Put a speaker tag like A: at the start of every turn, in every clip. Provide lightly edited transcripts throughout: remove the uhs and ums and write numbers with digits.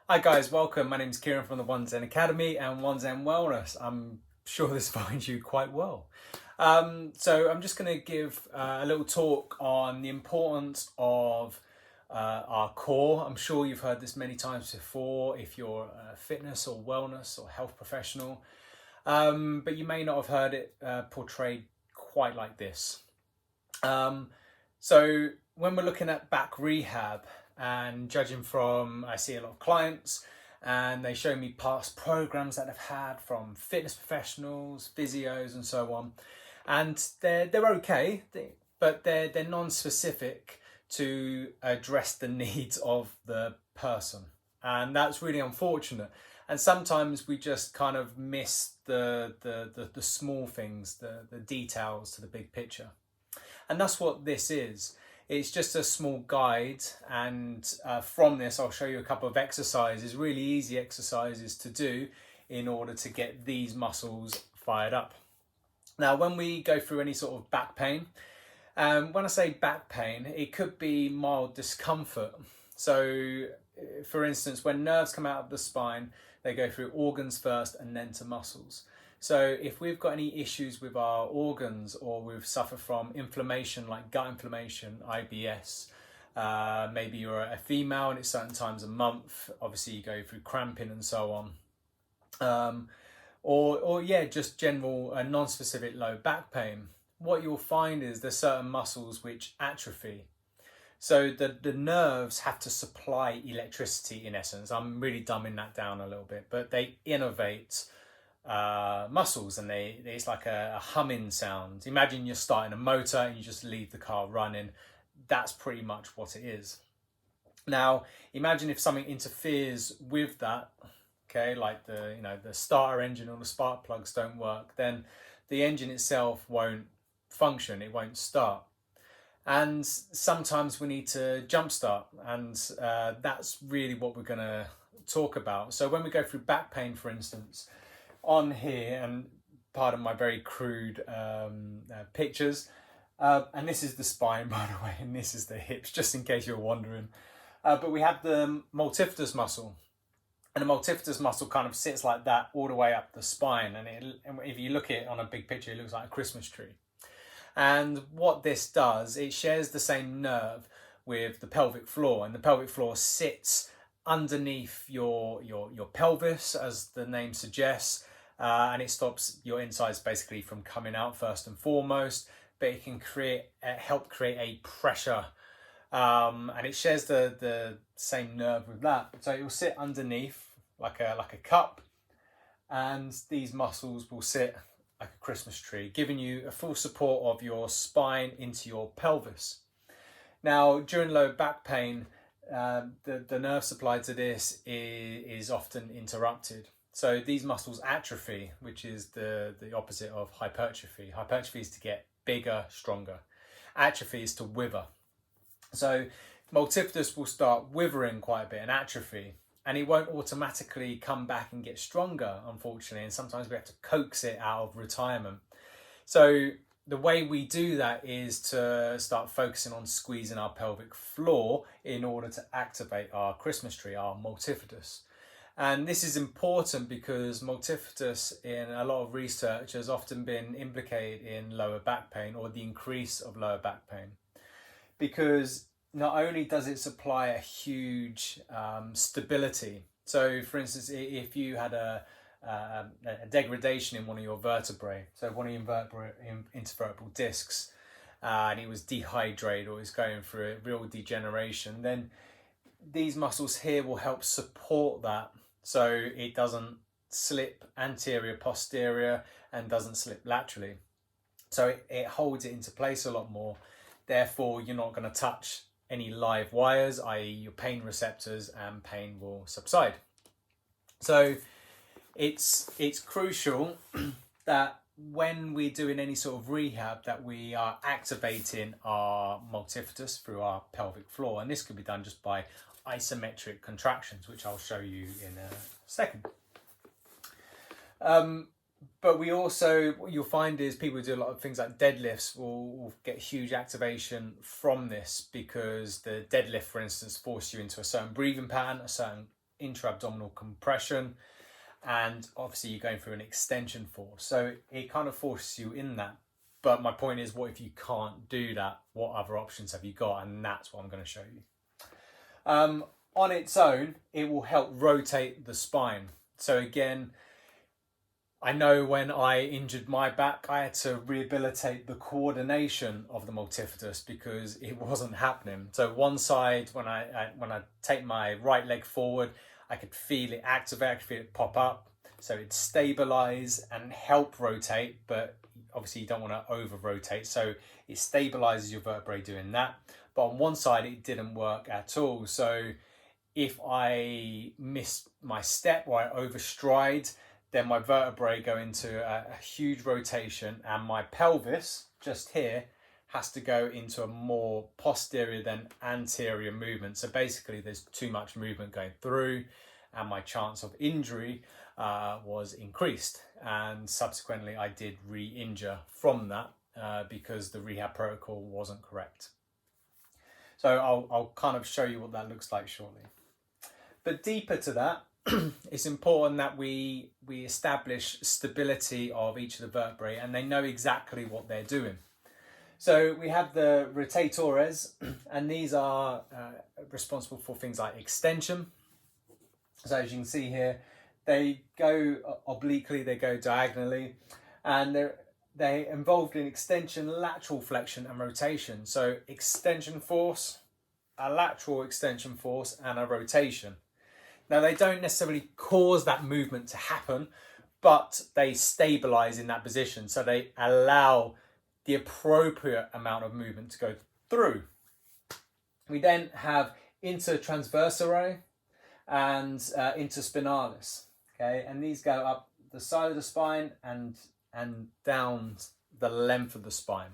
A: Hi guys, welcome. My name is Kieran from the One Zen Academy and One Zen Wellness. I'm sure this finds you quite well. So I'm just going to give a little talk on the importance of our core. I'm sure you've heard this many times before if you're a fitness or wellness or health professional, but you may not have heard it portrayed quite like this. So when we're looking at back rehab and judging from, I see a lot of clients and they show me past programs that they've had from fitness professionals, physios and so on. And they're okay, but they're non-specific to address the needs of the person. And that's really unfortunate. And sometimes we just kind of miss the small things, the details to the big picture. And that's what this is. It's just a small guide, and from this I'll show you a couple of exercises, really easy exercises to do in order to get these muscles fired up. Now when we go through any sort of back pain, when I say back pain, it could be mild discomfort. So for instance, when nerves come out of the spine, they go through organs first and then to muscles. So if we've got any issues with our organs, or we've suffered from inflammation like gut inflammation, IBS, maybe you're a female and it's certain times a month, obviously you go through cramping and so on, or yeah, just general non-specific low back pain, what you'll find is there's certain muscles which atrophy. So the nerves have to supply electricity in essence. I'm really dumbing that down a little bit, but they innervate muscles, and it's like a humming sound. Imagine you're starting a motor and you just leave the car running. That's pretty much what it is. Now imagine if something interferes with that, okay, like the starter engine or the spark plugs don't work, then the engine itself won't function, it won't start. And sometimes we need to jumpstart, and that's really what we're going to talk about. So when we go through back pain, for instance, on here, and pardon my very crude pictures, and this is the spine by the way, and this is the hips, just in case you're wondering, but we have the multifidus muscle, and the multifidus muscle kind of sits like that all the way up the spine, and if you look at it on a big picture, it looks like a Christmas tree. And what this does, it shares the same nerve with the pelvic floor, and the pelvic floor sits underneath your pelvis, as the name suggests, and it stops your insides basically from coming out first and foremost, but it can help create a pressure, and it shares the same nerve with that. So it will sit underneath like a cup, and these muscles will sit like a Christmas tree, giving you a full support of your spine into your pelvis. Now during low back pain, the nerve supply to this is often interrupted. So these muscles atrophy, which is the opposite of hypertrophy. Hypertrophy is to get bigger, stronger. Atrophy is to wither. So multifidus will start withering quite a bit and atrophy, and it won't automatically come back and get stronger, unfortunately, and sometimes we have to coax it out of retirement. So the way we do that is to start focusing on squeezing our pelvic floor in order to activate our Christmas tree, our multifidus. And this is important because multifidus in a lot of research has often been implicated in lower back pain, or the increase of lower back pain, because not only does it supply a huge stability. So for instance, if you had a degradation in one of your vertebrae, so one of your intervertebral discs, and it was dehydrated or is going through a real degeneration, then these muscles here will help support that, so it doesn't slip anterior posterior and doesn't slip laterally. So it holds it into place a lot more. Therefore you're not going to touch any live wires, i.e. your pain receptors, and pain will subside. So it's crucial that when we're doing any sort of rehab, that we are activating our multifidus through our pelvic floor, and this could be done just by isometric contractions, which I'll show you in a second. But we also, what you'll find is people who do a lot of things like deadlifts will get huge activation from this, because the deadlift, for instance, forces you into a certain breathing pattern, a certain intra-abdominal compression, and obviously you're going through an extension force. So it kind of forces you in that. But my point is, what if you can't do that? What other options have you got? And that's what I'm going to show you. On its own, it will help rotate the spine. So again, I know when I injured my back, I had to rehabilitate the coordination of the multifidus because it wasn't happening. So one side, when I take my right leg forward, I could feel it activate, I could feel it pop up. So it'd stabilize and help rotate, but obviously you don't want to over rotate. So it stabilizes your vertebrae doing that. But on one side, it didn't work at all. So if I miss my step or I overstride, then my vertebrae go into a huge rotation, and my pelvis just here has to go into a more posterior than anterior movement. So basically there's too much movement going through, and my chance of injury was increased. And subsequently I did re-injure from that because the rehab protocol wasn't correct. So I'll kind of show you what that looks like shortly. But deeper to that, it's important that we establish stability of each of the vertebrae and they know exactly what they're doing. So we have the rotatores, and these are responsible for things like extension. So as you can see here, they go obliquely, they go diagonally, and they're involved in extension, lateral flexion and rotation. So extension force, a lateral extension force and a rotation. Now they don't necessarily cause that movement to happen, but they stabilize in that position. So they allow the appropriate amount of movement to go through. We then have intertransversare and interspinalis. Okay, and these go up the side of the spine and down the length of the spine.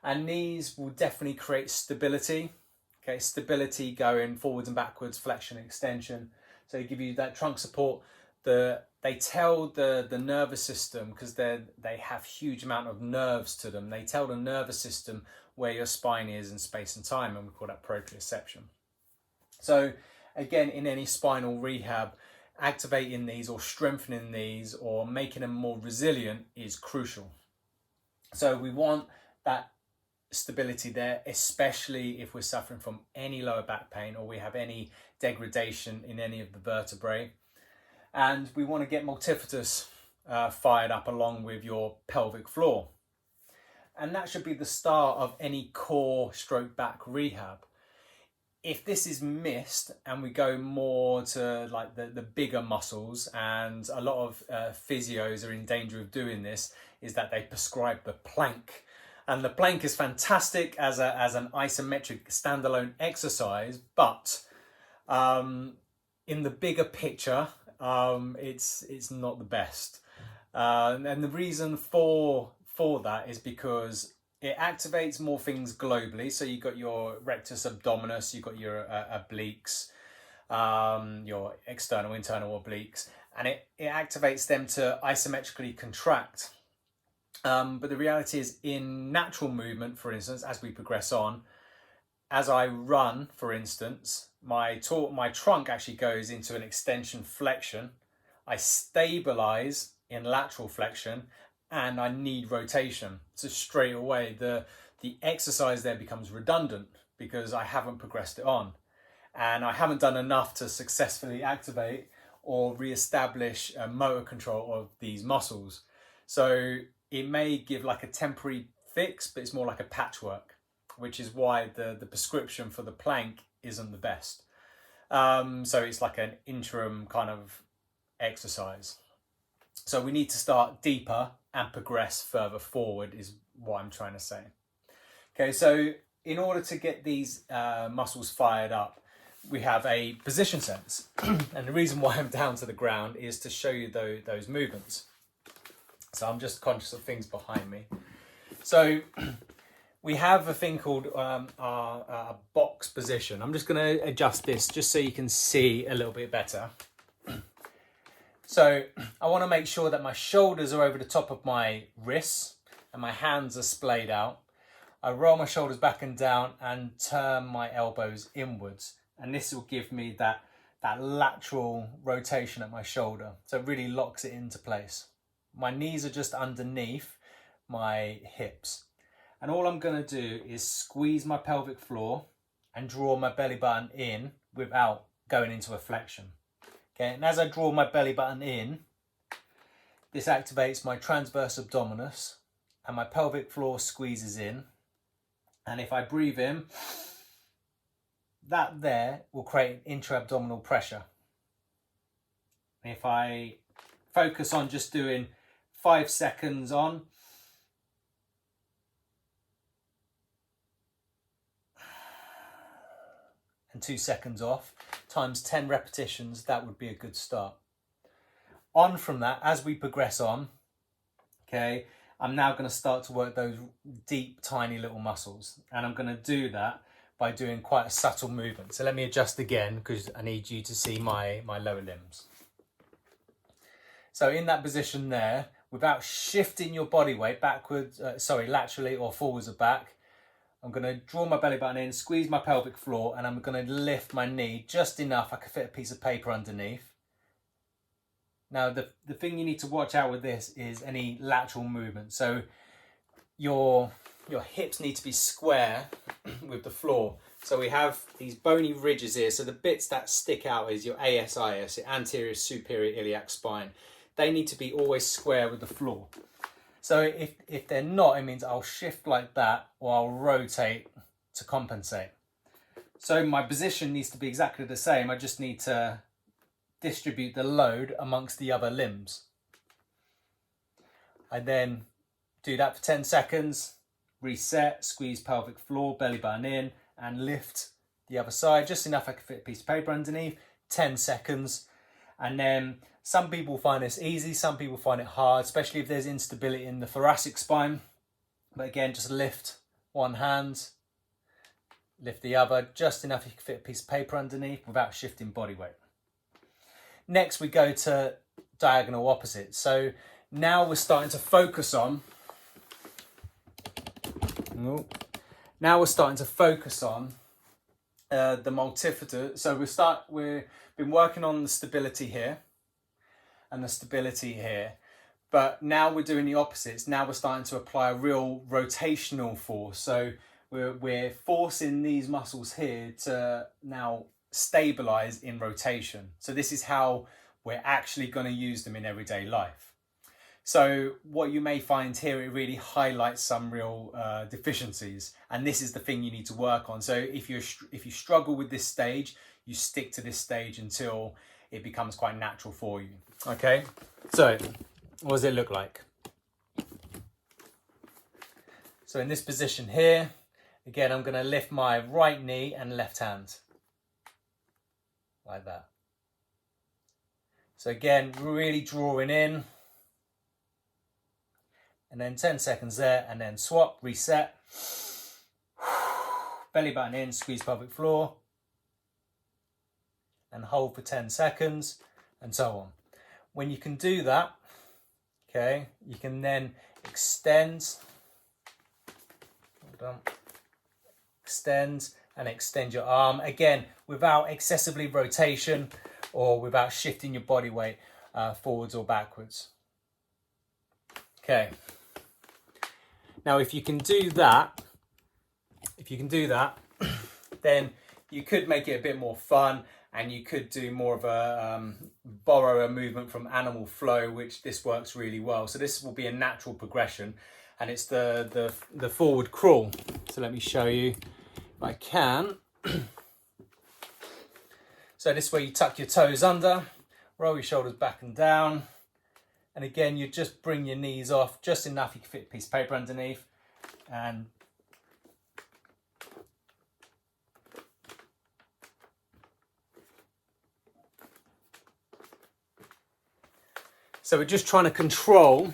A: And these will definitely create stability. Okay, stability going forwards and backwards, flexion and extension. So they give you that trunk support. They tell the nervous system, because they have huge amount of nerves to them, they tell the nervous system where your spine is in space and time, and we call that proprioception. So again, in any spinal rehab, activating these or strengthening these or making them more resilient is crucial. So we want that stability there, especially if we're suffering from any lower back pain or we have any degradation in any of the vertebrae. And we want to get multifidus fired up along with your pelvic floor. And that should be the start of any core stroke back rehab. If this is missed and we go more to like the bigger muscles, and a lot of physios are in danger of doing this, is that they prescribe the plank. And the plank is fantastic as an isometric standalone exercise, but in the bigger picture, it's not the best. And the reason for that is because it activates more things globally. So you've got your rectus abdominis, you've got your obliques, your external, internal obliques, and it activates them to isometrically contract. But the reality is, in natural movement, for instance, as we progress on, as I run, for instance, my trunk actually goes into an extension flexion. I stabilize in lateral flexion, and I need rotation. So straight away, the exercise there becomes redundant because I haven't progressed it on. And I haven't done enough to successfully activate or re-establish motor control of these muscles. So it may give like a temporary fix, but it's more like a patchwork, which is why the prescription for the plank isn't the best. So it's like an interim kind of exercise. So we need to start deeper and progress further forward is what I'm trying to say. Okay, so in order to get these muscles fired up, we have a position sense. And the reason why I'm down to the ground is to show you those movements. So I'm just conscious of things behind me. So we have a thing called our box position. I'm just going to adjust this just so you can see a little bit better. So I want to make sure that my shoulders are over the top of my wrists and my hands are splayed out. I roll my shoulders back and down and turn my elbows inwards. And this will give me that that lateral rotation at my shoulder. So it really locks it into place. My knees are just underneath my hips. And all I'm going to do is squeeze my pelvic floor and draw my belly button in without going into a flexion. Okay, and as I draw my belly button in, this activates my transverse abdominis and my pelvic floor squeezes in. And if I breathe in, that there will create intra-abdominal pressure. If I focus on just doing 5 seconds on, and 2 seconds off, times 10 repetitions, that would be a good start. On from that, as we progress on, okay, I'm now going to start to work those deep, tiny little muscles. And I'm going to do that by doing quite a subtle movement. So let me adjust again, because I need you to see my lower limbs. So in that position there, without shifting your body weight backwards, laterally or forwards or back, I'm going to draw my belly button in, squeeze my pelvic floor, and I'm going to lift my knee just enough I can fit a piece of paper underneath. Now, the thing you need to watch out with this is any lateral movement. So your hips need to be square with the floor. So we have these bony ridges here. So the bits that stick out is your ASIS, your anterior superior iliac spine. They need to be always square with the floor. So if they're not, it means I'll shift like that or I'll rotate to compensate. So my position needs to be exactly the same. I just need to distribute the load amongst the other limbs. I then do that for 10 seconds, reset, squeeze pelvic floor, belly button in, and lift the other side, just enough I can fit a piece of paper underneath, 10 seconds. And then some people find this easy, some people find it hard, especially if there's instability in the thoracic spine. But again, just lift one hand, lift the other, just enough you can fit a piece of paper underneath without shifting body weight. Next, we go to diagonal opposites. So now we're starting to focus on, the multifida. So we've been working on the stability here and the stability here, but now we're doing the opposites. Now we're starting to apply a real rotational force. So we're forcing these muscles here to now stabilize in rotation. So this is how we're actually going to use them in everyday life. So what you may find here, it really highlights some real deficiencies, and this is the thing you need to work on. So if you struggle with this stage, you stick to this stage until it becomes quite natural for you. Okay, so what does it look like? So in this position here, again, I'm going to lift my right knee and left hand like that. So again, really drawing in, and then 10 seconds there, and then swap, reset, belly button in, squeeze pelvic floor, and hold for 10 seconds, and so on. When you can do that, okay, you can then extend, extend your arm, again, without excessively rotation or without shifting your body weight forwards or backwards. Okay. Now, if you can do that, then you could make it a bit more fun, and you could do more of a borrow a movement from animal flow, which this works really well. So this will be a natural progression, and it's the forward crawl. So let me show you if I can. So this is where you tuck your toes under, roll your shoulders back and down. And again, you just bring your knees off, just enough you can fit a piece of paper underneath. And so we're just trying to control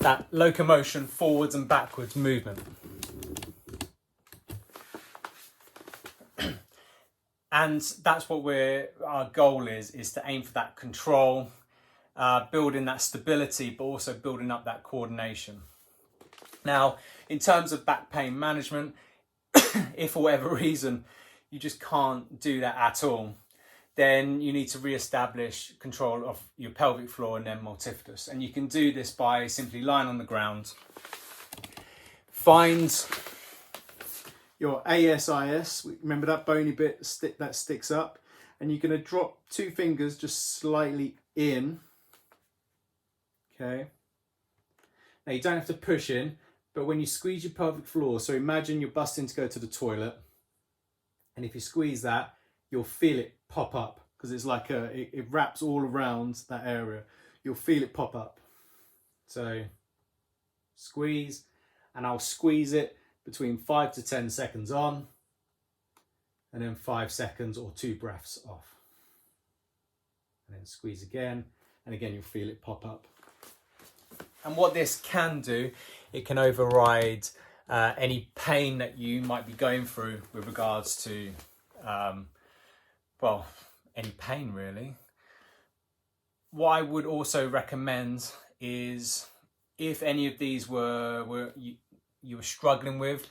A: that locomotion forwards and backwards movement. And that's what our goal is to aim for that control, building that stability, but also building up that coordination. Now, in terms of back pain management, if for whatever reason you just can't do that at all, then you need to re-establish control of your pelvic floor and then multifidus. And you can do this by simply lying on the ground. Find your ASIS, remember that bony bit that sticks up, and you're going to drop 2 fingers just slightly in. Okay. Now you don't have to push in, but when you squeeze your pelvic floor, so imagine you're busting to go to the toilet, and if you squeeze that, you'll feel it pop up, because it's like it wraps all around that area. You'll feel it pop up. So squeeze, and I'll squeeze it between 5 to 10 seconds on, and then 5 seconds or 2 breaths off. And then squeeze again, and again you'll feel it pop up. And what this can do, it can override any pain that you might be going through with regards to, well, any pain really. What I would also recommend is, if any of these you were struggling with,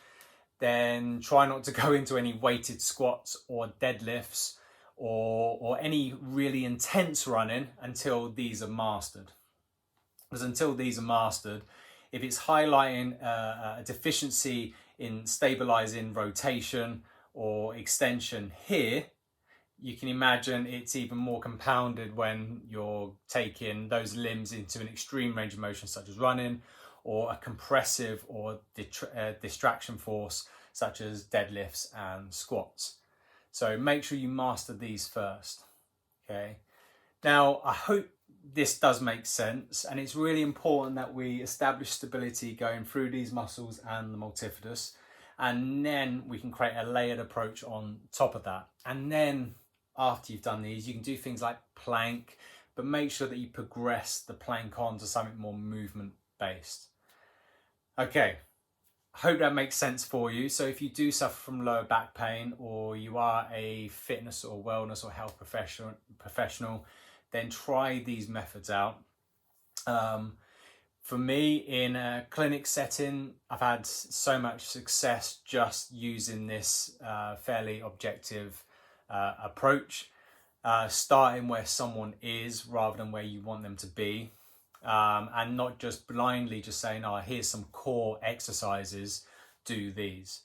A: then try not to go into any weighted squats or deadlifts or any really intense running until these are mastered. Because until these are mastered, if it's highlighting a deficiency in stabilizing rotation or extension here, you can imagine it's even more compounded when you're taking those limbs into an extreme range of motion, such as running, or a compressive or distraction force, such as deadlifts and squats. So make sure you master these first. Okay. Now, I hope this does make sense, and it's really important that we establish stability going through these muscles and the multifidus, and then we can create a layered approach on top of that. And then after you've done these, you can do things like plank, but make sure that you progress the plank on to something more movement based. Okay, I hope that makes sense for you. So if you do suffer from lower back pain, or you are a fitness or wellness or health professional, then try these methods out. For me, in a clinic setting, I've had so much success just using this fairly objective approach, starting where someone is rather than where you want them to be, and not just blindly just saying, oh, here's some core exercises, do these.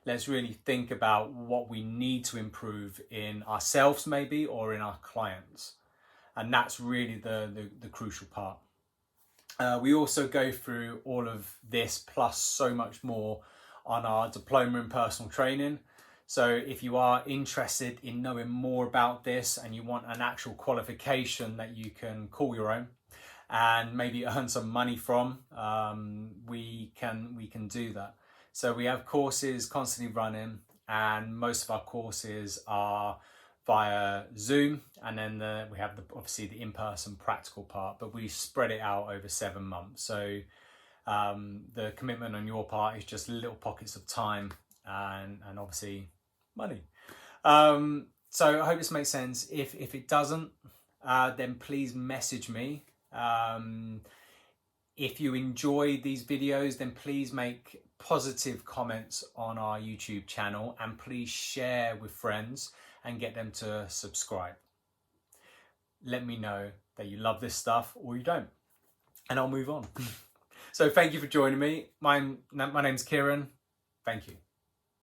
A: Let's really think about what we need to improve in ourselves maybe, or in our clients. And that's really the crucial part. We also go through all of this plus so much more on our diploma in personal training. So if you are interested in knowing more about this and you want an actual qualification that you can call your own and maybe earn some money from, we can do that. So we have courses constantly running, and most of our courses are via Zoom, and then we have obviously the in-person practical part, but we spread it out over 7 months. So the commitment on your part is just little pockets of time and obviously money. So I hope this makes sense. If it doesn't, then please message me. If you enjoy these videos, then please make positive comments on our YouTube channel, and please share with friends and get them to subscribe. Let me know that you love this stuff or you don't, and I'll move on. So thank you for joining me. My name's Kieran. Thank you.